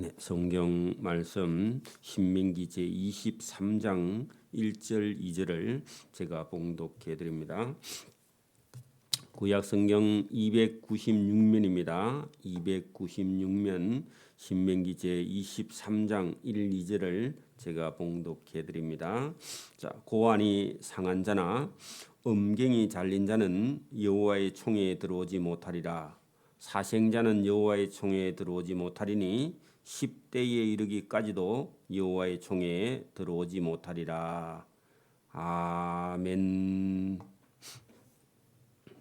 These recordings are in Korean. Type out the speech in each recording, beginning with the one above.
네, 성경 말씀 신명기 제 23장 1절 2절을 제가 봉독해 드립니다. 구약 성경 296면입니다. 296면 신명기 제 23장 1, 2절을 제가 봉독해 드립니다. 자, 고환이 상한 자나 음경이 잘린 자는 여호와의 총회에 들어오지 못하리라. 사생자는 여호와의 총회에 들어오지 못하리니 10대에 이르기까지도 여호와의 총회에 들어오지 못하리라. 아멘.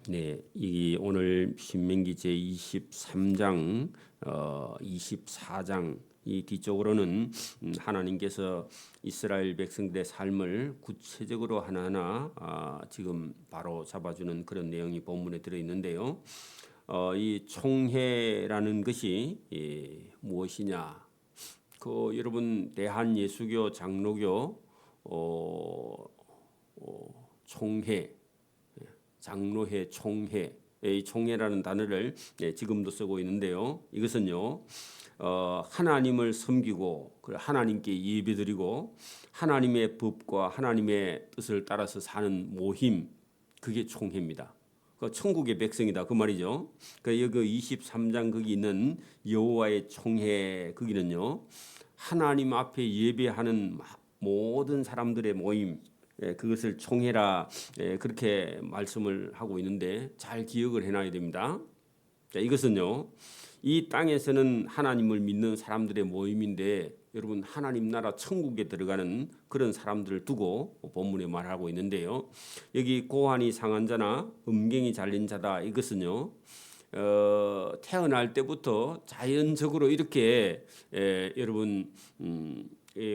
네, 이 오늘 신명기 제 23장, 24장 이 뒤쪽으로는 하나님께서 이스라엘 백성들의 삶을 구체적으로 하나하나 지금 바로 잡아주는 그런 내용이 본문에 들어 있는데요. 이 총회라는 것이 무엇이냐? 여러분 대한예수교 장로교 총회, 장로회 총회, 이 총회라는 단어를 지금도 쓰고 있는데요. 이것은요, 하나님을 섬기고 하나님께 예배드리고 하나님의 법과 하나님의 뜻을 따라서 사는 모임, 그게 총회입니다. 그 천국의 백성이다 그 말이죠. 그 여기 23장 거기 있는 여호와의 총회 거기는요, 하나님 앞에 예배하는 모든 사람들의 모임, 그것을 총회라 그렇게 말씀을 하고 있는데 잘 기억을 해놔야 됩니다. 자, 이것은요, 이 땅에서는 하나님을 믿는 사람들의 모임인데 여러분 하나님 나라 천국에 들어가는 그런 사람들을 두고 본문에 말하고 있는데요. 여기 고환이 상한 자나 음경이 잘린 자다, 이것은요, 태어날 때부터 자연적으로 이렇게 여러분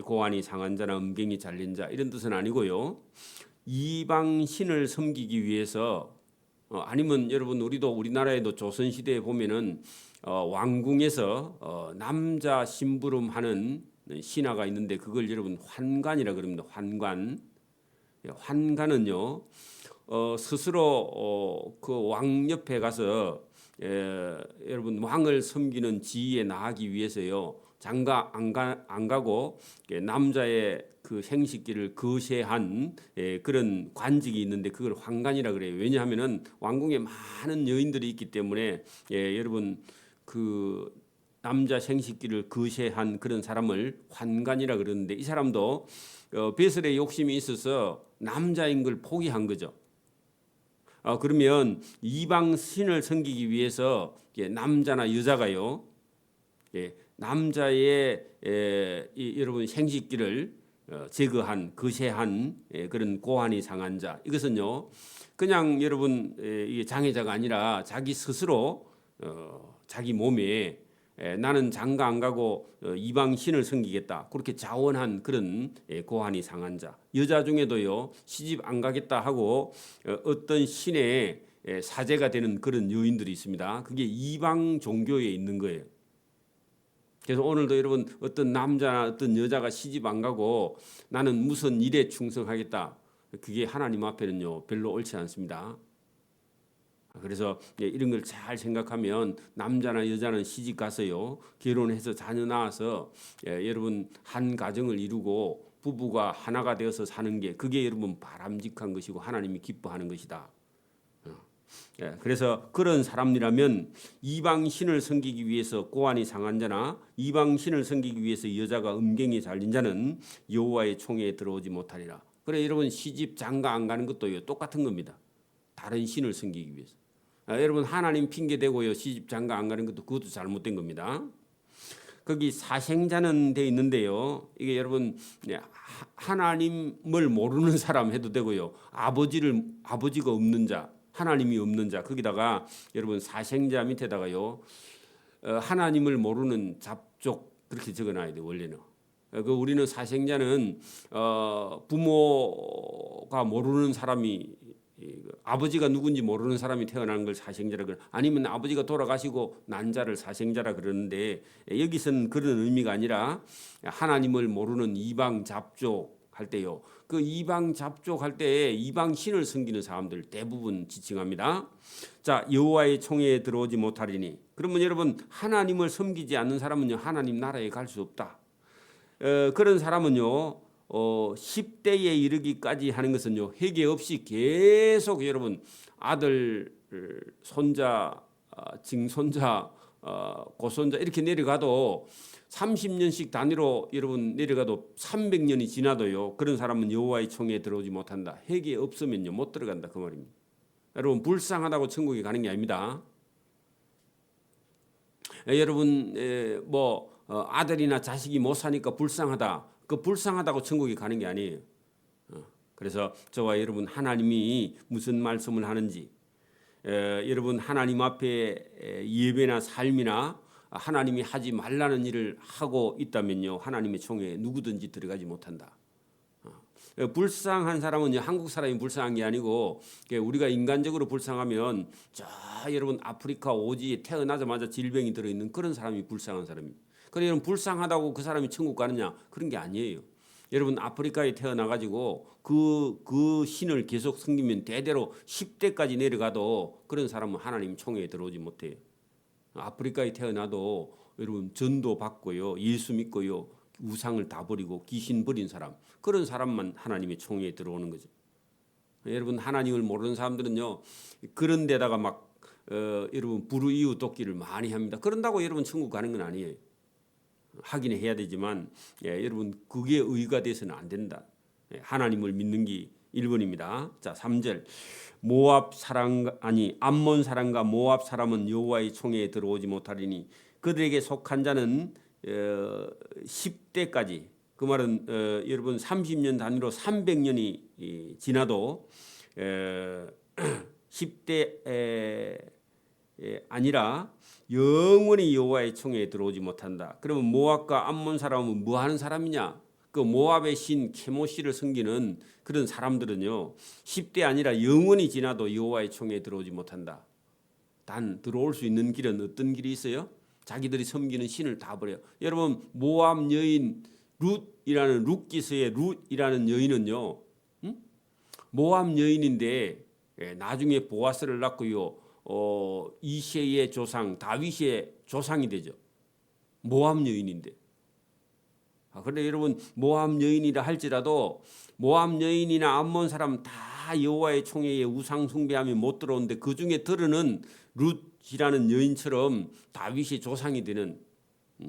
고환이 상한 자나 음경이 잘린 자 이런 뜻은 아니고요. 이방 신을 섬기기 위해서 아니면 여러분 우리도 우리나라에도 조선 시대에 보면은 왕궁에서 남자 심부름하는 신하가 있는데 그걸 여러분 환관이라 그럽니다. 환관. 환관은요, 스스로 그 왕 옆에 가서 여러분 왕을 섬기는 지위에 나가기 위해서요, 장가 안 가고 남자의 그 생식기를 거세한 그런 관직이 있는데 그걸 환관이라 그래요. 왜냐하면은 왕궁에 많은 여인들이 있기 때문에 여러분 그 남자 생식기를 거세한 그런 사람을 환관이라 그러는데 이 사람도 배설의 욕심이 있어서 남자인 걸 포기한 거죠. 그러면 이방 신을 섬기기 위해서 남자나 여자가요, 남자의 여러분 생식기를 제거한 거세한 그런 고환이 상한 자, 이것은요 그냥 여러분 이게 장애자가 아니라 자기 스스로 자기 몸에 나는 장가 안 가고 이방 신을 섬기겠다 그렇게 자원한 그런 고환이 상한 자, 여자 중에도요 시집 안 가겠다 하고 어떤 신의 사제가 되는 그런 여인들이 있습니다. 그게 이방 종교에 있는 거예요. 그래서 오늘도 여러분 어떤 남자나 어떤 여자가 시집 안 가고 나는 무슨 일에 충성하겠다, 그게 하나님 앞에는요 별로 옳지 않습니다. 그래서 이런 걸 잘 생각하면 남자나 여자는 시집 가서요 결혼해서 자녀 낳아서 여러분 한 가정을 이루고 부부가 하나가 되어서 사는 게 그게 여러분 바람직한 것이고 하나님이 기뻐하는 것이다. 그래서 그런 사람이라면 이방 신을 섬기기 위해서 고환이 상한 자나 이방 신을 섬기기 위해서 여자가 음경이 잘린 자는 여호와의 총회에 들어오지 못하리라. 그래 여러분 시집 장가 안 가는 것도 똑같은 겁니다. 다른 신을 섬기기 위해서. 여러분 하나님 핑계 대고요 시집 장가 안 가는 것도 그것도 잘못된 겁니다. 거기 사생자는 돼 있는데요, 이게 여러분 하나님을 모르는 사람 해도 되고요, 아버지가 없는 자, 하나님이 없는 자, 거기다가 여러분 사생자 밑에다가요 하나님을 모르는 잡족 그렇게 적어놔야 돼. 원래는 우리는 사생자는 부모가 모르는 사람이, 아버지가 누군지 모르는 사람이 태어나는 걸 사생자라 그래. 아니면 아버지가 돌아가시고 난자를 사생자라 그러는데 여기서는 그런 의미가 아니라 하나님을 모르는 이방 잡족, 할 때요. 그 이방 잡족할 때 이방 신을 섬기는 사람들 대부분 지칭합니다. 자, 여호와의 총회에 들어오지 못하리니. 그러면 여러분 하나님을 섬기지 않는 사람은요 하나님 나라에 갈 수 없다. 그런 사람은요 10대에 이르기까지 하는 것은요 회개 없이 계속 여러분 아들, 손자, 증손자, 고손자 이렇게 내려가도 30년씩 단위로 여러분 내려가도 300년이 지나도요 그런 사람은 여호와의 총회에 들어오지 못한다. 회개 없으면요 못 들어간다 그 말입니다. 여러분 불쌍하다고 천국에 가는 게 아닙니다. 여러분 아들이나 자식이 못 사니까 불쌍하다. 그 불쌍하다고 천국에 가는 게 아니에요. 그래서 저와 여러분 하나님이 무슨 말씀을 하는지 여러분 하나님 앞에 예배나 삶이나 하나님이 하지 말라는 일을 하고 있다면요 하나님의 총회에 누구든지 들어가지 못한다. 불쌍한 사람은 한국 사람이 불쌍한 게 아니고 우리가 인간적으로 불쌍하면 저 여러분 아프리카 오지에 태어나자마자 질병이 들어있는 그런 사람이 불쌍한 사람입니다. 그래 여러분 불쌍하다고 그 사람이 천국 가느냐 그런 게 아니에요. 여러분 아프리카에 태어나가지고 그 신을 계속 섬기면 대대로 10대까지 내려가도 그런 사람은 하나님 총회에 들어오지 못해요. 아프리카에 태어나도 여러분 전도 받고요 예수 믿고요 우상을 다 버리고 귀신 버린 사람 그런 사람만 하나님의 총회에 들어오는 거죠. 여러분 하나님을 모르는 사람들은요 그런 데다가 막 여러분 불우이웃 돕기를 많이 합니다. 그런다고 여러분 천국 가는 건 아니에요. 하긴 해야 되지만 여러분 그게 의가 돼서는 안 된다. 하나님을 믿는 게 1번입니다. 자 3절 암몬 사람과 모압 사람은 여호와의 총회에 들어오지 못하리니 그들에게 속한 자는 10대까지 그 말은 여러분 30년 단위로 300년이 지나도 10대 아니라 영원히 여호와의 총회에 들어오지 못한다. 그러면 모압과 암몬 사람은 뭐 하는 사람이냐? 그 모압의 신 케모시를 섬기는 그런 사람들은요 10대 아니라 영원히 지나도 여호와의 총회에 들어오지 못한다. 단 들어올 수 있는 길은 어떤 길이 있어요? 자기들이 섬기는 신을 다 버려요. 여러분 모압 여인 룻이라는 룻기서의 룻이라는 여인은요 모압 여인인데 나중에 보아스를 낳고요 이새의 조상 다윗의 조상이 되죠. 모압 여인인데 그런데 여러분 모압 여인이라 할지라도 모압 여인이나 암몬 사람 다 여호와의 총회에 우상 숭배하며 못 들어오는데 그 중에 들으는 룻이라는 여인처럼 다윗의 조상이 되는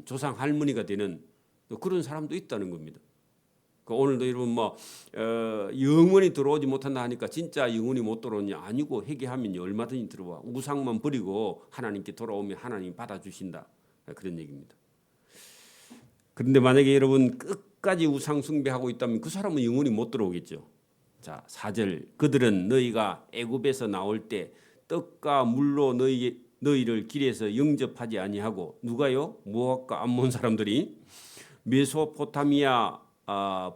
조상 할머니가 되는 그런 사람도 있다는 겁니다. 오늘도 여러분 영원히 들어오지 못한다 하니까 진짜 영원히 못 들어오냐 아니고 회개하면 얼마든지 들어와. 우상만 버리고 하나님께 돌아오면 하나님 받아주신다 그런 얘기입니다. 그런데 만약에 여러분 끝까지 우상 숭배하고 있다면 그 사람은 영원히 못 들어오겠죠. 자 4절 그들은 너희가 애굽에서 나올 때 떡과 물로 너희를 길에서 영접하지 아니하고 누가요? 모압과 암몬 사람들이 메소포타미아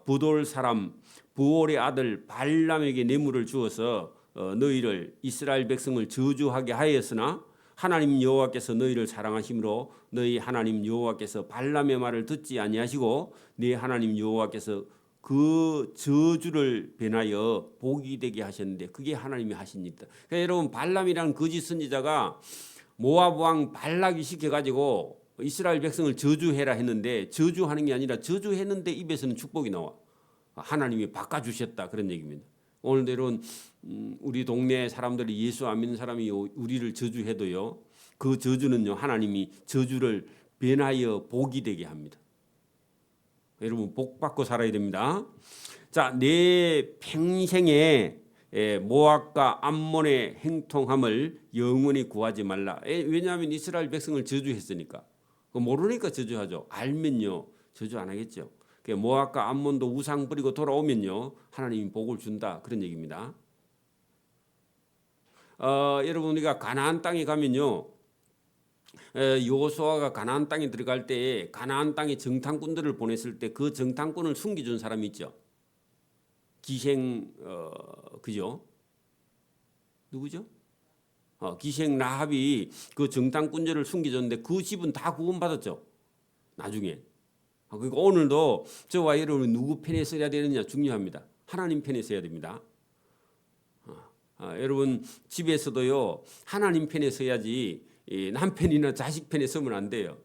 부돌 사람 부올의 아들 발람에게 뇌물을 주어서 너희를 이스라엘 백성을 저주하게 하였으나 하나님 여호와께서 너희를 사랑하심으로 너희 하나님 여호와께서 발람의 말을 듣지 아니하시고 네 하나님 여호와께서 그 저주를 변하여 복이 되게 하셨는데 그게 하나님이 하신 일이다. 그러니까 여러분 발람이라는 거짓 선지자가 모압 왕 발락이 시켜가지고 이스라엘 백성을 저주해라 했는데 저주하는 게 아니라 저주했는데 입에서는 축복이 나와. 하나님이 바꿔주셨다 그런 얘기입니다. 오늘도 여러분 우리 동네 사람들이 예수 안 믿는 사람이 우리를 저주해도요 그 저주는요 하나님이 저주를 변하여 복이 되게 합니다. 여러분 복 받고 살아야 됩니다. 자, 내 평생에 모압과 암몬의 행통함을 영원히 구하지 말라. 왜냐하면 이스라엘 백성을 저주했으니까. 모르니까 저주하죠. 알면요 저주 안 하겠죠. 모압과 암몬도 우상 버리고 돌아오면요 하나님이 복을 준다 그런 얘기입니다. 여러분 우리가 가나안 땅에 가면요 여호수아가 가나안 땅에 들어갈 때 가나안 땅에 정탐꾼들을 보냈을 때 그 정탐꾼을 숨겨준 사람이 있죠. 기생 그죠? 누구죠? 기생 라합이 그 정탐꾼들을 숨겨줬는데 그 집은 다 구원받았죠. 나중에 그러니까 오늘도 저와 여러분 누구 편에 서야 되느냐 중요합니다. 하나님 편에 서야 됩니다. 여러분 집에서도요 하나님 편에 서야지 남편이나 자식 편에 서면 안 돼요.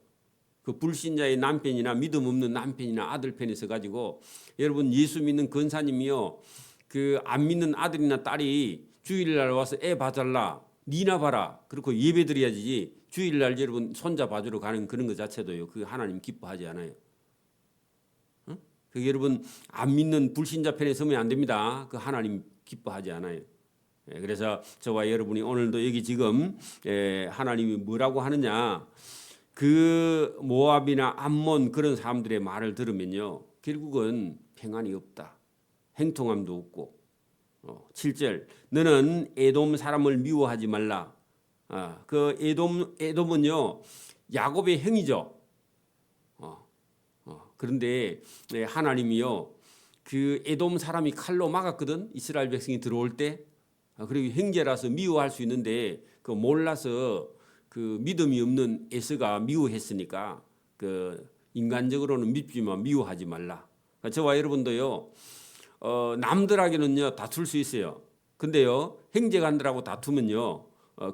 그 불신자의 남편이나 믿음 없는 남편이나 아들 편에 서 가지고 여러분 예수 믿는 권사님이요 그 안 믿는 아들이나 딸이 주일날 와서 애 봐달라 니나 봐라 그렇고 예배 드려야지 주일날 여러분 손자 봐주러 가는 그런 것 자체도요 그 하나님 기뻐하지 않아요. 그 여러분 안 믿는 불신자 편에 서면 안 됩니다. 그 하나님 기뻐하지 않아요. 그래서 저와 여러분이 오늘도 여기 지금 하나님이 뭐라고 하느냐 그 모압이나 암몬 그런 사람들의 말을 들으면요 결국은 평안이 없다. 행통함도 없고 7절 너는 에돔 사람을 미워하지 말라. 그 에돔은요 야곱의 형이죠. 그런데 하나님이요 그 에돔 사람이 칼로 막았거든. 이스라엘 백성이 들어올 때. 그리고 형제라서 미워할 수 있는데 그 몰라서 그 믿음이 없는 에서가 미워했으니까 그 인간적으로는 밉지만 미워하지 말라. 저와 여러분도요 남들에게는요 다툴 수 있어요. 근데요 형제간들하고 다투면요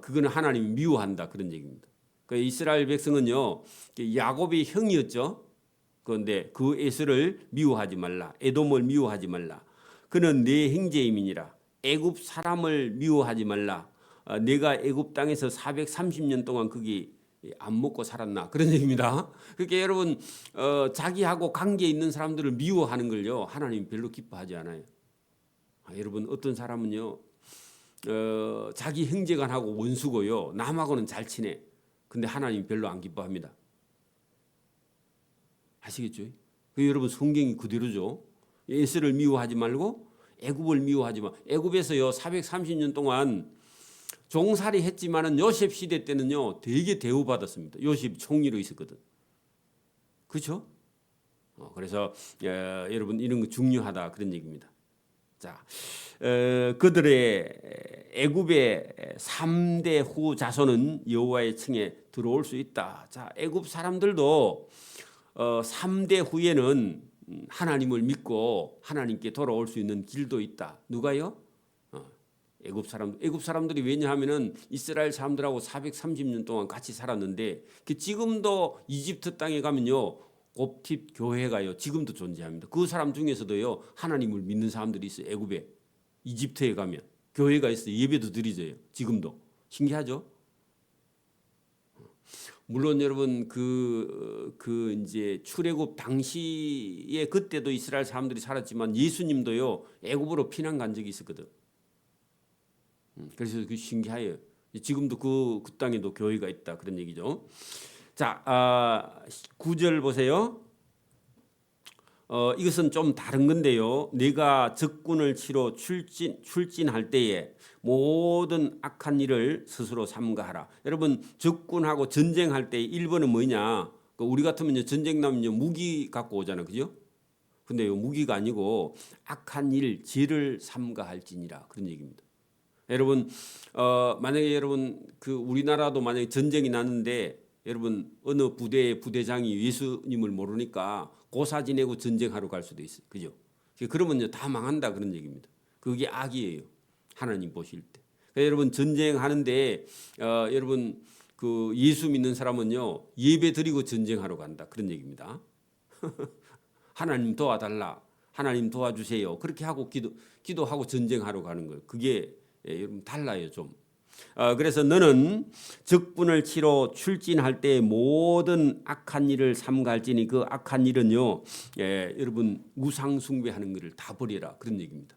그거는 하나님이 미워한다 그런 얘기입니다. 그 이스라엘 백성은요 야곱이 형이었죠. 그런데 그 에서를 미워하지 말라. 에돔을 미워하지 말라. 그는 내 형제임이니라. 애굽 사람을 미워하지 말라. 내가 애굽 땅에서 430년 동안 거기 안 먹고 살았나 그런 얘기입니다. 그러니까 여러분 자기하고 관계 있는 사람들을 미워하는 걸요 하나님 별로 기뻐하지 않아요. 여러분 어떤 사람은요 자기 형제간하고 원수고요 남하고는 잘 지내. 근데 하나님 별로 안 기뻐합니다. 아시겠죠? 그 여러분 성경이 그대로죠. 에스를 미워하지 말고 애굽을 미워하지 마. 애굽에서요 430년 동안 종살이 했지만은 요셉 시대 때는요 되게 대우받았습니다. 요셉 총리로 있었거든. 그렇죠? 그래서 여러분 이런 거 중요하다 그런 얘기입니다. 자, 그들의 애굽의 3대 후 자손은 여호와의 층에 들어올 수 있다. 자, 애굽 사람들도 3대 후에는 하나님을 믿고 하나님께 돌아올 수 있는 길도 있다. 누가요? 애굽 사람들이 왜냐하면은 이스라엘 사람들하고 430년 동안 같이 살았는데 지금도 이집트 땅에 가면요 곱팁 교회가요 지금도 존재합니다. 그 사람 중에서도요 하나님을 믿는 사람들이 있어요. 애굽에 이집트에 가면 교회가 있어요. 예배도 드리져요. 지금도 신기하죠? 물론 여러분 그 이제 출애굽 당시에 그때도 이스라엘 사람들이 살았지만 예수님도요 애굽으로 피난 간 적이 있었거든. 그래서 그 신기해요. 지금도 그 땅에도 교회가 있다 그런 얘기죠. 자, 9절 보세요. 이것은 좀 다른 건데요. 내가 적군을 치러 출진할 때에 모든 악한 일을 스스로 삼가하라. 여러분 적군하고 전쟁할 때 1번은 뭐냐? 우리 같으면 전쟁 나면 무기 갖고 오잖아요, 그죠? 근데 무기가 아니고 악한 일, 죄를 삼가할지니라 그런 얘기입니다. 여러분 만약에 여러분 그 우리나라도 만약에 전쟁이 나는데 여러분 어느 부대의 부대장이 예수님을 모르니까 고사 지내고 전쟁하러 갈 수도 있어요. 그죠? 그러면요 다 망한다 그런 얘기입니다. 그게 악이에요. 하나님 보실 때. 그러니까 여러분 전쟁하는데 여러분 그 예수 믿는 사람은요 예배 드리고 전쟁하러 간다 그런 얘기입니다. 하나님 도와달라. 하나님 도와주세요. 그렇게 하고 기도하고 전쟁하러 가는 거예요. 그게 여러분 달라요 좀. 그래서 너는 적군을 치러 출진할 때 모든 악한 일을 삼갈지니 그 악한 일은요 여러분 우상 숭배하는 것을 다 버리라 그런 얘기입니다.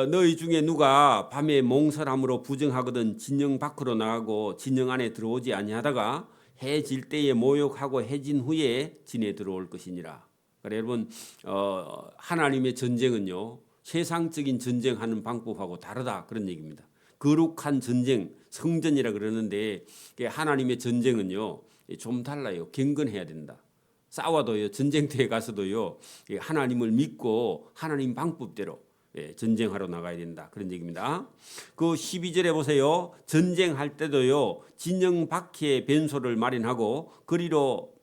너희 중에 누가 밤에 몽설함으로 부정하거든 진영 밖으로 나가고 진영 안에 들어오지 아니하다가 해 질 때에 모욕하고 해진 후에 진에 들어올 것이니라. 그러니까 여러분 하나님의 전쟁은요 세상적인 전쟁하는 방법하고 다르다 그런 얘기입니다. 거룩한 전쟁 성전이라 그러는데 하나님의 전쟁은요 좀 달라요. 경건해야 된다. 싸워도요 전쟁터에 가서도요 하나님을 믿고 하나님 방법대로 전쟁하러 나가야 된다 그런 얘기입니다. 그 12절에 보세요. 전쟁할 때도요 진영 밖에 변소를 마련하고 거리로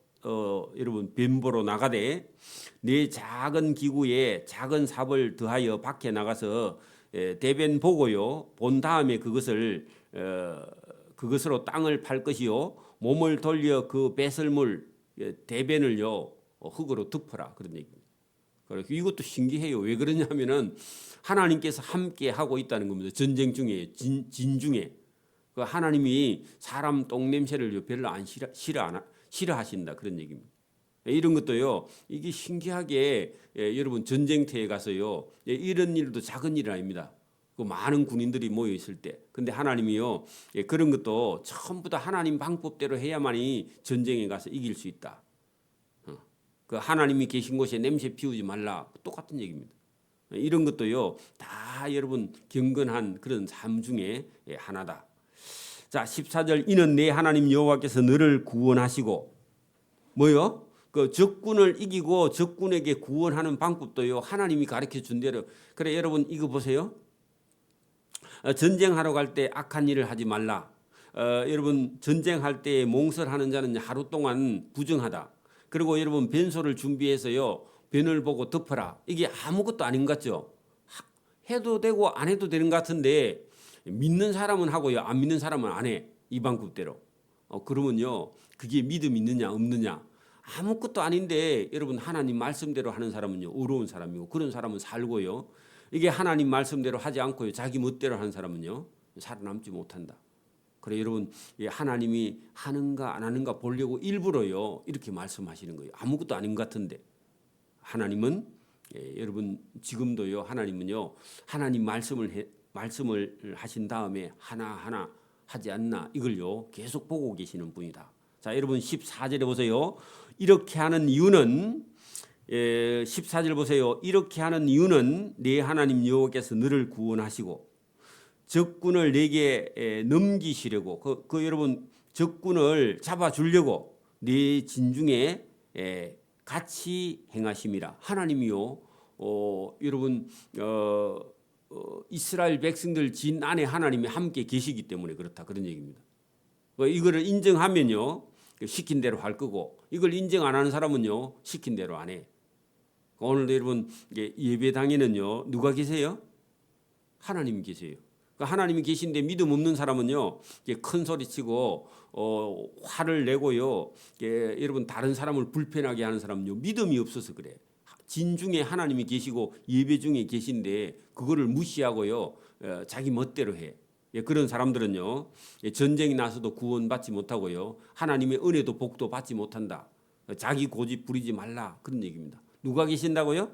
여러분 변보로 나가되 내 작은 기구에 작은 삽을 더하여 밖에 나가서 대변 보고요 본 다음에 그것으로 땅을 팔 것이요 몸을 돌려 그 배설물 대변을요 흙으로 덮어라 그런 얘기입니다. 그래서 이것도 신기해요. 왜 그러냐면은 하나님께서 함께 하고 있다는 겁니다. 전쟁 중에 진중에 그 하나님이 사람 똥 냄새를 별로 안 싫어하신다 그런 얘기입니다. 이런 것도요. 이게 신기하게 여러분 전쟁터에 가서요. 이런 일도 작은 일 아닙니다. 그 많은 군인들이 모여 있을 때, 근데 하나님이요 그런 것도 전부 다 하나님 방법대로 해야만이 전쟁에 가서 이길 수 있다. 그 하나님이 계신 곳에 냄새 피우지 말라 똑같은 얘기입니다. 이런 것도요 다 여러분 경건한 그런 삶 중에 하나다. 자 14절 이는 내 하나님 여호와께서 너를 구원하시고 뭐요? 그 적군을 이기고 적군에게 구원하는 방법도요 하나님이 가르쳐 준 대로. 그래 여러분 이거 보세요. 전쟁하러 갈 때 악한 일을 하지 말라. 여러분 전쟁할 때 몽설하는 자는 하루 동안 부정하다. 그리고 여러분 변소를 준비해서요 변을 보고 덮어라. 이게 아무것도 아닌 것 같죠. 해도 되고 안 해도 되는 것 같은데 믿는 사람은 하고요 안 믿는 사람은 안 해. 이 방법대로. 그러면요 그게 믿음 있느냐 없느냐 아무것도 아닌데 여러분 하나님 말씀대로 하는 사람은요 의로운 사람이고 그런 사람은 살고요. 이게 하나님 말씀대로 하지 않고요 자기 멋대로 하는 사람은요 살아남지 못한다. 그래 여러분 하나님이 하는가 안 하는가 보려고 일부러요 이렇게 말씀하시는 거예요. 아무것도 아닌 것 같은데 하나님은 여러분 지금도요 하나님은요 하나님 말씀을 하신 다음에 하나하나 하지 않나 이걸요 계속 보고 계시는 분이다. 자 여러분 14절에 보세요. 이렇게 하는 이유는 14절 보세요. 이렇게 하는 이유는 내 하나님 여호와께서 너를 구원하시고 적군을 내게 넘기시려고 그 여러분 적군을 잡아주려고 네 진중에 같이 행하심이라. 하나님이요 여러분 이스라엘 백성들 진 안에 하나님이 함께 계시기 때문에 그렇다 그런 얘기입니다. 이거를 인정하면요 시킨 대로 할 거고 이걸 인정 안 하는 사람은요 시킨 대로 안 해. 오늘도 여러분 예배당에는요 누가 계세요? 하나님이 계세요. 하나님이 계신데 믿음 없는 사람은요 큰 소리 치고 화를 내고요 여러분 다른 사람을 불편하게 하는 사람은요 믿음이 없어서 그래. 진중에 하나님이 계시고 예배 중에 계신데 그거를 무시하고요 자기 멋대로 해. 그런 사람들은요 전쟁이 나서도 구원받지 못하고요 하나님의 은혜도 복도 받지 못한다. 자기 고집 부리지 말라 그런 얘기입니다. 누가 계신다고요?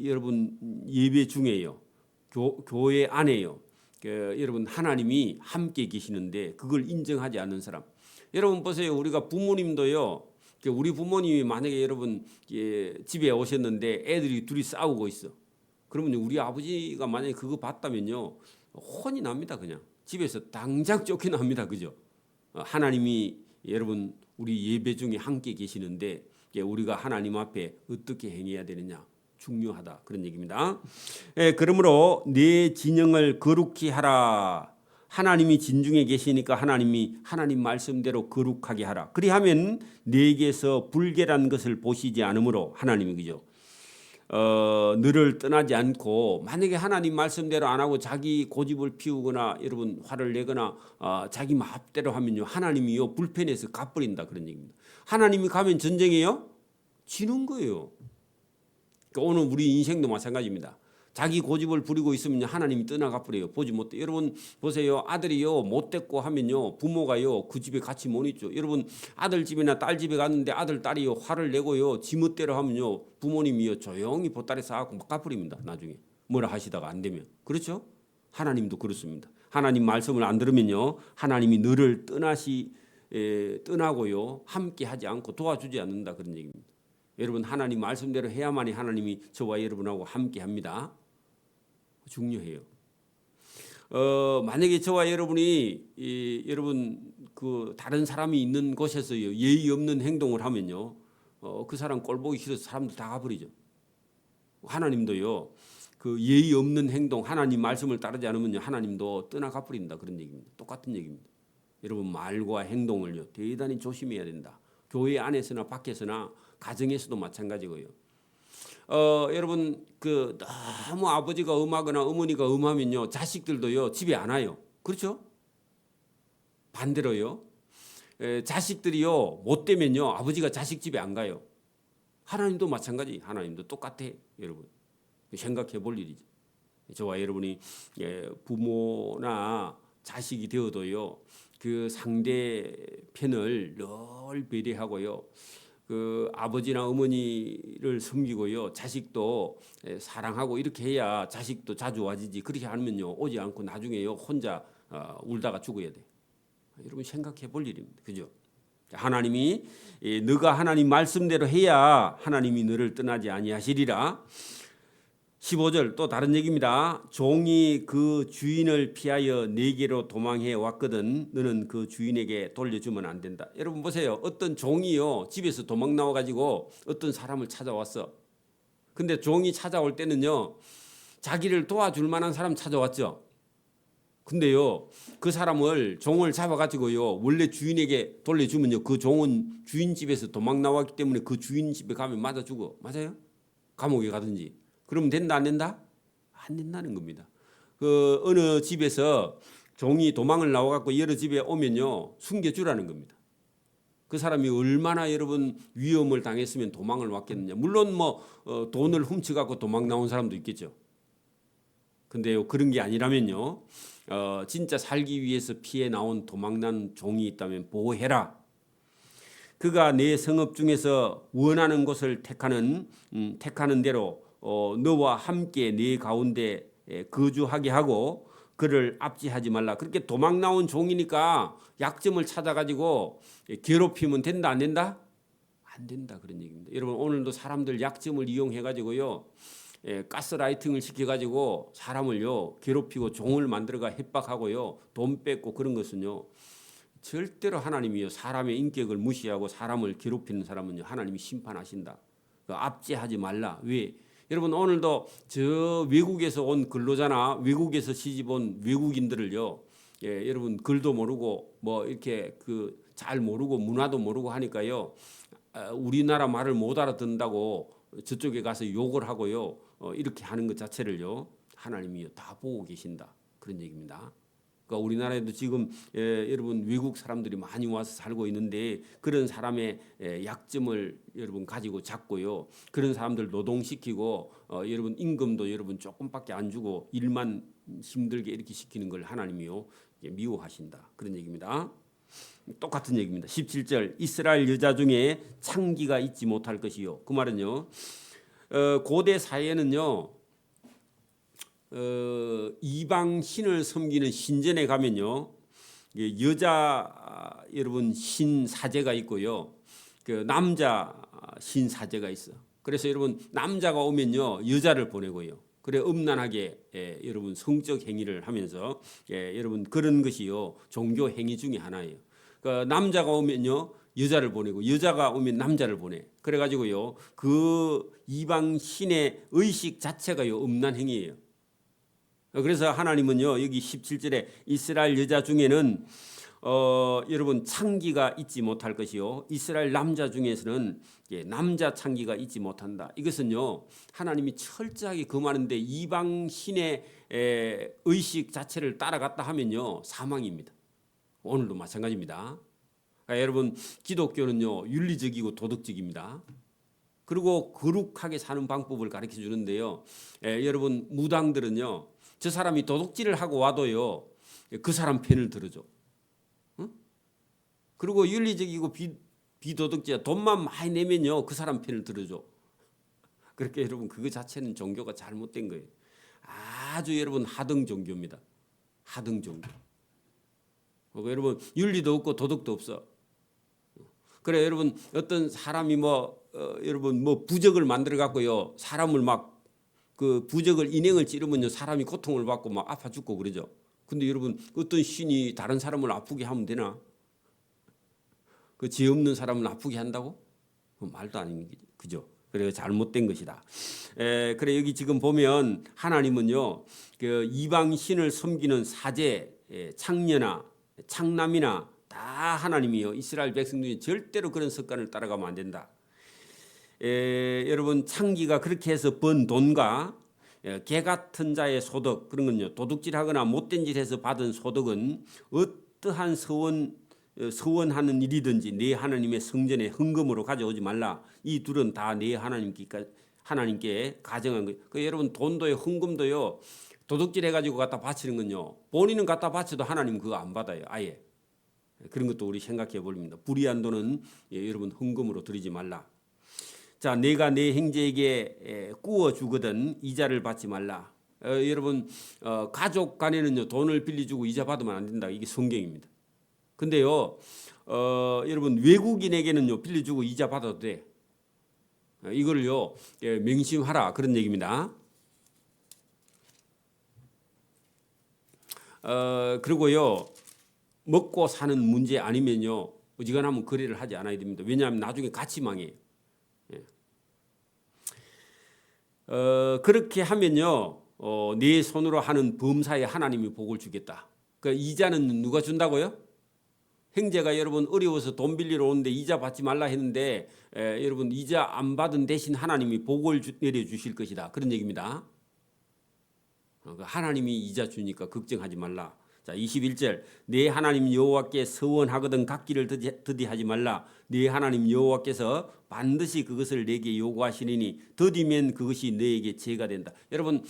여러분 예배 중에요 교회 안에요 여러분 하나님이 함께 계시는데 그걸 인정하지 않는 사람. 여러분 보세요. 우리가 부모님도요 우리 부모님이 만약에 여러분 집에 오셨는데 애들이 둘이 싸우고 있어. 그러면 우리 아버지가 만약에 그거 봤다면요 혼이 납니다. 그냥 집에서 당장 쫓겨납니다. 그죠? 하나님이 여러분 우리 예배 중에 함께 계시는데 우리가 하나님 앞에 어떻게 행해야 되느냐 중요하다 그런 얘기입니다. 그러므로 내 진영을 거룩히 하라. 하나님이 진중에 계시니까 하나님 말씀대로 거룩하게 하라. 그리하면 내게서 불결한 것을 보시지 않으므로 하나님이 그죠? 너를 떠나지 않고 만약에 하나님 말씀대로 안 하고 자기 고집을 피우거나 여러분 화를 내거나 자기 마음대로 하면요 하나님이요 불편해서 가버린다 그런 얘기입니다. 하나님이 가면 전쟁이에요 지는 거예요. 그러니까 오늘 우리 인생도 마찬가지입니다. 자기 고집을 부리고 있으면 하나님이 떠나가 버려요. 보지 못해. 여러분 보세요. 아들이요 못됐고 하면요 부모가요 그 집에 같이 못 있죠. 여러분 아들 집이나 딸 집에 갔는데 아들 딸이요 화를 내고요 지멋대로 하면요 부모님이요 조용히 보따리 싸갖고 막 가버립니다. 나중에 뭐라 하시다가 안 되면. 그렇죠? 하나님도 그렇습니다. 하나님 말씀을 안 들으면요 하나님이 너를 떠나고요 함께 하지 않고 도와주지 않는다 그런 얘기입니다. 여러분 하나님 말씀대로 해야만이 하나님이 저와 여러분하고 함께 합니다. 중요해요. 만약에 저와 여러분이 여러분 그 다른 사람이 있는 곳에서요 예의 없는 행동을 하면요 그 사람 꼴 보기 싫어서 사람들 다 가버리죠. 하나님도요 그 예의 없는 행동 하나님 말씀을 따르지 않으면요 하나님도 떠나가 버린다 그런 얘기입니다. 똑같은 얘기입니다. 여러분 말과 행동을요 대단히 조심해야 된다. 교회 안에서나 밖에서나 가정에서도 마찬가지고요. 여러분 그 너무 아버지가 엄하거나 어머니가 엄하면요 자식들도요 집에 안 와요. 그렇죠? 반대로요. 자식들이요 못되면요 아버지가 자식 집에 안 가요. 하나님도 마찬가지. 하나님도 똑같아. 여러분 생각해 볼 일이죠. 저와 여러분이 부모나 자식이 되어도요 그 상대편을 늘 배려하고요 그 아버지나 어머니를 섬기고요 자식도 사랑하고 이렇게 해야 자식도 자주 와지지. 그렇게 하면요 오지 않고 나중에요 혼자 울다가 죽어야 돼. 여러분 생각해 볼 일입니다. 그죠? 하나님이 너가 하나님 말씀대로 해야 하나님이 너를 떠나지 아니하시리라. 15절 또 다른 얘기입니다. 종이 그 주인을 피하여 내게로 도망해 왔거든 너는 그 주인에게 돌려주면 안 된다. 여러분 보세요. 어떤 종이요 집에서 도망 나와 가지고 어떤 사람을 찾아왔어. 근데 종이 찾아올 때는요 자기를 도와줄 만한 사람 찾아왔죠. 근데요 그 사람을 종을 잡아가지고요 원래 주인에게 돌려주면요 그 종은 주인 집에서 도망 나왔기 때문에 그 주인 집에 가면 맞아 죽어. 맞아요? 감옥에 가든지. 그러면 된다 안 된다? 안 된다는 겁니다. 그 어느 집에서 종이 도망을 나와갖고 여러 집에 오면요 숨겨주라는 겁니다. 그 사람이 얼마나 여러분 위험을 당했으면 도망을 왔겠느냐. 물론 뭐 돈을 훔쳐갖고 도망 나온 사람도 있겠죠. 근데요 그런 게 아니라면요 진짜 살기 위해서 피해 나온 도망난 종이 있다면 보호해라. 그가 내 성읍 중에서 원하는 곳을 택하는 대로 너와 함께 네 가운데 거주하게 하고 그를 압제하지 말라. 그렇게 도망 나온 종이니까 약점을 찾아가지고 괴롭히면 된다 안 된다? 안 된다 그런 얘기입니다. 여러분 오늘도 사람들 약점을 이용해 가지고요 가스라이팅을 시켜가지고 사람을요 괴롭히고 종을 만들어가 협박하고요 돈 뺏고 그런 것은요 절대로 하나님이요 사람의 인격을 무시하고 사람을 괴롭히는 사람은요 하나님이 심판하신다. 압제하지 말라. 왜? 여러분 오늘도 저 외국에서 온 근로자나 외국에서 시집 온 외국인들을요 여러분 글도 모르고 뭐 이렇게 그 잘 모르고 문화도 모르고 하니까요 우리나라 말을 못 알아듣는다고 저쪽에 가서 욕을 하고요 이렇게 하는 것 자체를요 하나님이 다 보고 계신다 그런 얘기입니다. 그러니까 우리나라에도 지금 여러분 외국 사람들이 많이 와서 살고 있는데 그런 사람의 약점을 여러분 가지고 잡고요 그런 사람들 노동시키고 여러분 임금도 여러분 조금밖에 안 주고 일만 힘들게 이렇게 시키는 걸 하나님이요 미워하신다 그런 얘기입니다. 똑같은 얘기입니다. 17절 이스라엘 여자 중에 창기가 있지 못할 것이요. 그 말은요 고대 사회에는요 이방 신을 섬기는 신전에 가면요 여자 여러분 신사제가 있고요 그 남자 신사제가 있어. 그래서 여러분 남자가 오면요 여자를 보내고요 그래 음란하게 여러분 성적 행위를 하면서 여러분 그런 것이요 종교 행위 중에 하나예요. 그러니까 남자가 오면요 여자를 보내고 여자가 오면 남자를 보내. 그래가지고요 그 이방 신의 의식 자체가요 음란 행위예요. 그래서 하나님은요 여기 17절에 이스라엘 여자 중에는 여러분 창기가 있지 못할 것이요 이스라엘 남자 중에서는 남자 창기가 있지 못한다. 이것은요 하나님이 철저하게 금하는데 이방 신의 의식 자체를 따라갔다 하면요 사망입니다. 오늘도 마찬가지입니다. 그러니까 여러분 기독교는요 윤리적이고 도덕적입니다. 그리고 거룩하게 사는 방법을 가르쳐 주는데요 여러분 무당들은요 저 사람이 도둑질을 하고 와도요 그 사람 편을 들어줘. 응? 그리고 윤리적이고 비도덕자 돈만 많이 내면요 그 사람 편을 들어줘. 그렇게 여러분 그거 자체는 종교가 잘못된 거예요. 아주 여러분 하등 종교입니다. 하등 종교. 여러분 윤리도 없고 도덕도 없어. 그래 여러분 어떤 사람이 여러분 부적을 만들어 갖고요 사람을 막 그 부적을 인행을 찌르면요 사람이 고통을 받고 막 아파 죽고 그러죠. 근데 여러분 어떤 신이 다른 사람을 아프게 하면 되나? 그 죄 없는 사람을 아프게 한다고? 말도 아닌 거죠. 그죠? 그래 잘못된 것이다. 그래 여기 지금 보면 하나님은요 그 이방 신을 섬기는 사제, 창녀나 창남이나 다 하나님이요. 이스라엘 백성 중에 절대로 그런 습관을 따라가면 안 된다. 여러분 창기가 그렇게 해서 번 돈과 개 같은 자의 소득 그런 건요. 도둑질하거나 못된 짓해서 받은 소득은 어떠한 서원하는 일이든지 내 하나님의 성전에 헌금으로 가져오지 말라. 이 둘은 다 내 하나님께 가정한 거예요. 여러분 돈도요, 헌금도요. 도둑질해가지고 갖다 바치는 건요. 본인은 갖다 바쳐도 하나님 그거 안 받아요. 아예. 그런 것도 우리 생각해 봅니다. 불의한 돈은 여러분 헌금으로 드리지 말라. 자, 내가 내 형제에게 꾸어 주거든 이자를 받지 말라. 여러분 가족 간에는요 돈을 빌려주고 이자 받으면 안 된다. 이게 성경입니다. 근데요 여러분 외국인에게는요 빌려주고 이자 받아도 돼. 이거를요 명심하라 그런 얘기입니다. 그리고요 먹고 사는 문제 아니면요 어지간하면 거래를 하지 않아야 됩니다. 왜냐하면 나중에 같이 망해요. 그렇게 하면요 네 손으로 하는 범사에 하나님이 복을 주겠다. 그 이자는 누가 준다고요? 형제가 여러분 어려워서 돈 빌리러 오는데 이자 받지 말라 했는데 여러분 이자 안 받은 대신 하나님이 복을 내려주실 것이다. 그런 얘기입니다. 하나님이 이자 주니까 걱정하지 말라. 자 21절 내 하나님 여호와께 서원하거든 갚기를 더디하지 말라. 내 하나님 여호와께서 반드시 그것을 내게 요구하시리니 더디면 그것이 너에게 죄가 된다. 여러분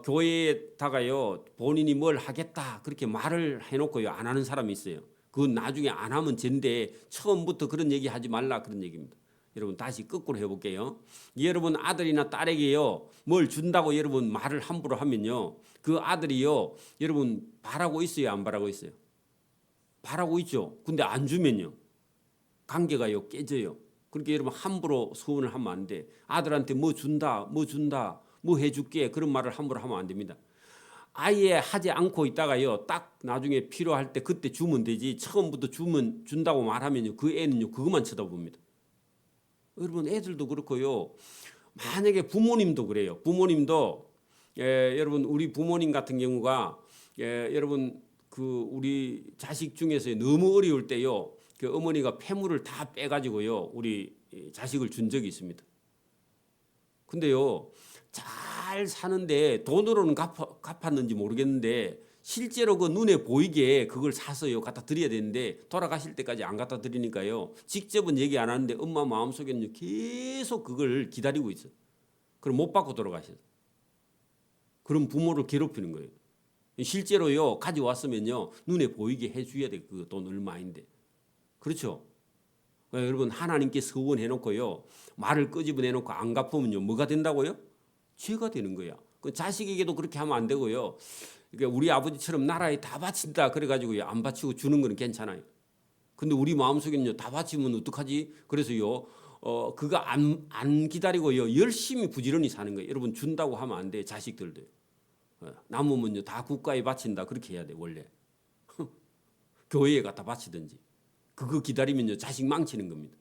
교회에다가요 본인이 뭘 하겠다 그렇게 말을 해놓고요 안 하는 사람이 있어요. 그건 나중에 안 하면 죄인데 처음부터 그런 얘기 하지 말라 그런 얘기입니다. 여러분 다시 거꾸로 해볼게요. 여러분 아들이나 딸에게요 뭘 준다고 여러분 말을 함부로 하면요 그 아들이요 여러분 바라고 있어요 안 바라고 있어요? 바라고 있죠. 근데 안 주면요 관계가요 깨져요. 그러니까 여러분 함부로 소원을 하면 안 돼. 아들한테 뭐 준다 뭐 해줄게 그런 말을 함부로 하면 안 됩니다. 아예 하지 않고 있다가요 딱 나중에 필요할 때 그때 주면 되지. 처음부터 준다고 말하면요 그 애는요 그것만 쳐다봅니다. 여러분 애들도 그렇고요. 만약에 부모님도 그래요. 부모님도 여러분 우리 부모님 같은 경우가 여러분 그 우리 자식 중에서 너무 어려울 때요. 그 어머니가 폐물을 다 빼가지고요 우리 자식을 준 적이 있습니다. 근데요 잘 사는데 돈으로는 갚았는지 모르겠는데 실제로 그 눈에 보이게 그걸 사서요 갖다 드려야 되는데 돌아가실 때까지 안 갖다 드리니까요 직접은 얘기 안 하는데 엄마 마음속에는 계속 그걸 기다리고 있어요. 그럼 못 받고 돌아가셔요. 그럼 부모를 괴롭히는 거예요. 실제로요 가져왔으면요 눈에 보이게 해줘야 돼. 그 돈 얼마인데. 그렇죠? 여러분 하나님께 서원해놓고요 말을 끄집어내놓고 안 갚으면요 뭐가 된다고요? 죄가 되는 거야. 그 자식에게도 그렇게 하면 안 되고요. 그러니까 우리 아버지처럼 나라에 다 바친다 그래가지고요 안 바치고 주는 건 괜찮아요. 근데 우리 마음속에는요 다 바치면 어떡하지? 그래서요 그거 안 기다리고요 열심히 부지런히 사는 거예요. 여러분 준다고 하면 안 돼. 자식들도 남으면요 다 국가에 바친다 그렇게 해야 돼 원래. 교회에 갖다 바치든지. 그거 기다리면요 자식 망치는 겁니다.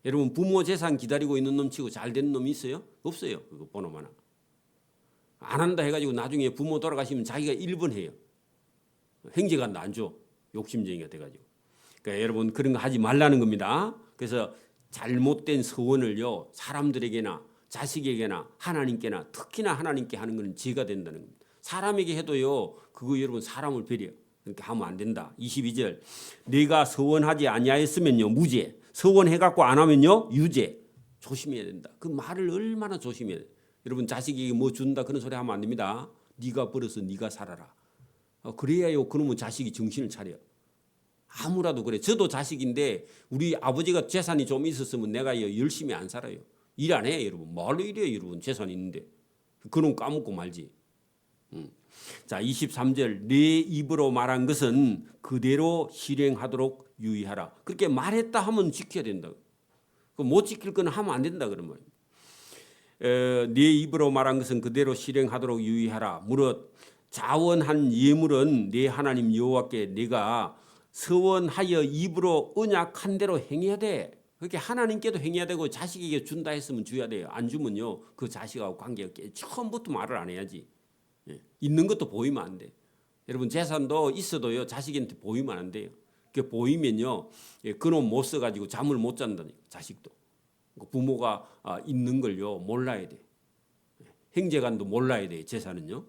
여러분 부모 재산 기다리고 있는 놈 치고 잘 되는 놈이 있어요? 없어요. 그거 보노 하나. 안 한다 해가지고 나중에 부모 돌아가시면 자기가 1번 해요. 형제간도 안 줘. 욕심쟁이가 돼가지고. 그러니까 여러분 그런 거 하지 말라는 겁니다. 그래서 잘못된 서원을요 사람들에게나 자식에게나 하나님께나 특히나 하나님께 하는 건 죄가 된다는 겁니다. 사람에게 해도요 그거 여러분 사람을 배려. 그렇게 하면 안 된다. 22절 내가 서원하지 아니하였으면요 무죄. 서원해갖고 안 하면요 유죄. 조심해야 된다. 그 말을 얼마나 조심해야 돼. 여러분 자식에게 뭐 준다 그런 소리 하면 안 됩니다. 네가 벌어서 네가 살아라. 그래야요 그러면 자식이 정신을 차려. 아무라도 그래. 저도 자식인데 우리 아버지가 재산이 좀 있었으면 내가 열심히 안 살아요. 일 안 해 여러분. 뭘로 일해요 여러분. 재산이 있는데. 그놈 까먹고 말지. 자 23절 내 입으로 말한 것은 그대로 실행하도록 유의하라. 그렇게 말했다 하면 지켜야 된다. 못 지킬 건 하면 안 된다 그런 말이에요. 네 입으로 말한 것은 그대로 실행하도록 유의하라. 무릇 자원한 예물은 네 하나님 여호와께 네가 서원하여 입으로 언약한 대로 행해야 돼. 그렇게 하나님께도 행해야 되고 자식에게 준다 했으면 줘야 돼요. 안 주면요 그 자식하고 관계가 처음부터 말을 안 해야지. 있는 것도 보이면 안 돼. 여러분 재산도 있어도요 자식한테 보이면 안 돼요. 그게 보이면요, 그놈 못 써가지고 잠을 못 잔다니까. 자식도 부모가 있는 걸요 몰라야 돼. 형제간도 몰라야 돼. 제사는요.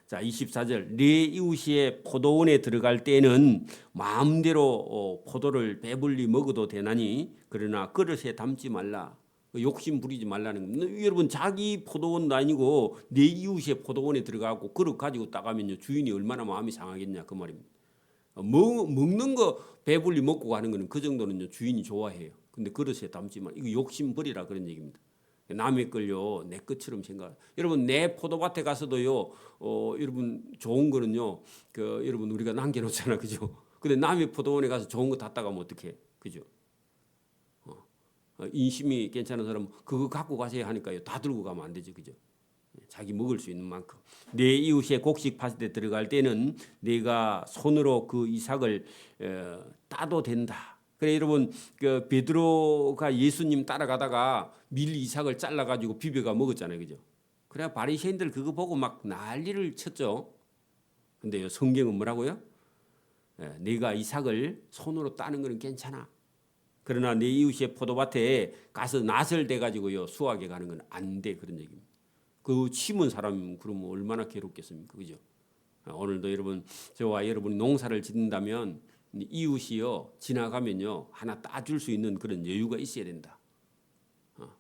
자, 24절. 네 이웃의 포도원에 들어갈 때는 마음대로 포도를 배불리 먹어도 되나니 그러나 그릇에 담지 말라. 욕심 부리지 말라는 겁니다. 여러분, 자기 포도원도 아니고 네 이웃의 포도원에 들어가고 그릇 가지고 따가면요 주인이 얼마나 마음이 상하겠냐 그 말입니다. 먹는 거 배불리 먹고 가는 거는 그 정도는요 주인이 좋아해요. 근데 그릇에 담지 말. 이거 욕심 부리라 그런 얘기입니다. 남의 걸요 내 것처럼 생각. 여러분, 내 포도밭에 가서도요 여러분 좋은 거는요 여러분 우리가 남겨놓잖아, 그죠? 근데 남의 포도원에 가서 좋은 거 다 따가면 어떡해, 그죠? 인심이 괜찮은 사람은 그거 갖고 가세요 하니까요 다 들고 가면 안 되죠, 그죠? 자기 먹을 수 있는 만큼. 내 이웃의 곡식 밭에 들어갈 때는 내가 손으로 그 이삭을 따도 된다. 그래, 여러분, 그 베드로가 예수님 따라가다가 밀 이삭을 잘라가지고 비벼가 먹었잖아요, 그죠? 그래 바리새인들 그거 보고 막 난리를 쳤죠. 근데요 성경은 뭐라고요? 네가 이삭을 손으로 따는 거는 괜찮아. 그러나 내 이웃의 포도밭에 가서 낫을 대가지고요 수확해 가는 건 안 돼, 그런 얘기입니다. 그 심은 사람이 그러면 얼마나 괴롭겠습니까, 그죠? 오늘도 여러분, 저와 여러분이 농사를 짓는다면 이웃이요 지나가면요 하나 따줄 수 있는 그런 여유가 있어야 된다.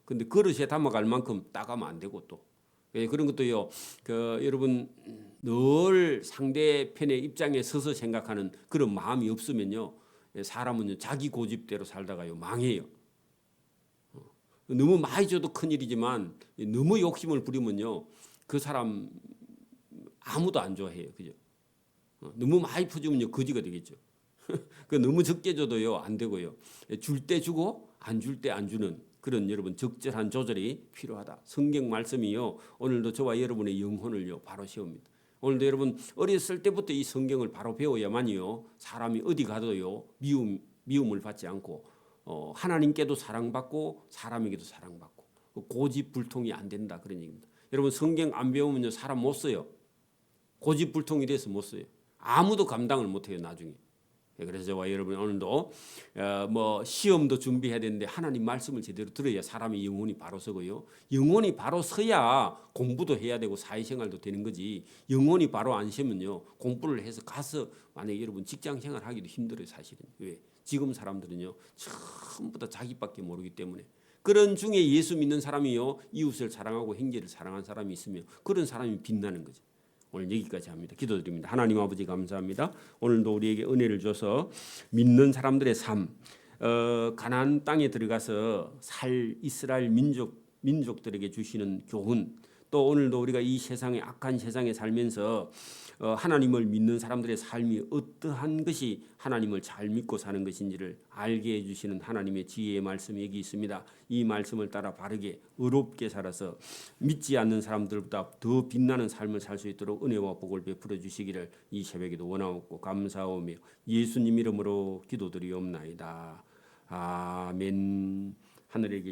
근데 그릇에 담아갈 만큼 따가면 안 되고 또 그런 것도요. 여러분 늘 상대편의 입장에 서서 생각하는 그런 마음이 없으면요 사람은요 자기 고집대로 살다가요 망해요. 너무 많이 줘도 큰일이지만 너무 욕심을 부리면요 그 사람 아무도 안 좋아해요, 그죠? 너무 많이 퍼주면요 거지가 되겠죠. 그 너무 적게 줘도요 안 되고요. 줄 때 주고 안 줄 때 안 주는 그런 여러분 적절한 조절이 필요하다. 성경 말씀이요 오늘도 저와 여러분의 영혼을요 바로 세웁니다. 오늘도 여러분 어렸을 때부터 이 성경을 바로 배워야만이요 사람이 어디 가도요 미움을 받지 않고 하나님께도 사랑받고 사람에게도 사랑받고 고집불통이 안 된다, 그런 얘기입니다. 여러분 성경 안 배우면요 사람 못 써요. 고집불통이 돼서 못 써요. 아무도 감당을 못해요 나중에. 그래서 저와 여러분 오늘도 시험도 준비해야 되는데 하나님 말씀을 제대로 들어야 사람의 영혼이 바로 서고요. 영혼이 바로 서야 공부도 해야 되고 사회생활도 되는 거지. 영혼이 바로 안 서면요 공부를 해서 가서 만약에 여러분 직장생활 하기도 힘들어요, 사실은. 왜? 지금 사람들은요 전부 다 자기밖에 모르기 때문에. 그런 중에 예수 믿는 사람이요 이웃을 사랑하고 형제를 사랑하는 사람이 있으면 그런 사람이 빛나는 거죠. 오늘 여기까지 합니다. 기도드립니다. 하나님 아버지 감사합니다. 오늘도 우리에게 은혜를 줘서 믿는 사람들의 삶, 가나안 땅에 들어가서 살 이스라엘 민족들에게 주시는 교훈, 또 오늘도 우리가 이 세상에 악한 세상에 살면서 하나님을 믿는 사람들의 삶이 어떠한 것이 하나님을 잘 믿고 사는 것인지를 알게 해주시는 하나님의 지혜의 말씀이 여기 있습니다. 이 말씀을 따라 바르게 의롭게 살아서 믿지 않는 사람들보다 더 빛나는 삶을 살 수 있도록 은혜와 복을 베풀어 주시기를 이 새벽에도 원하옵고 감사하오며 예수님 이름으로 기도드리옵나이다. 아멘. 하늘에 계신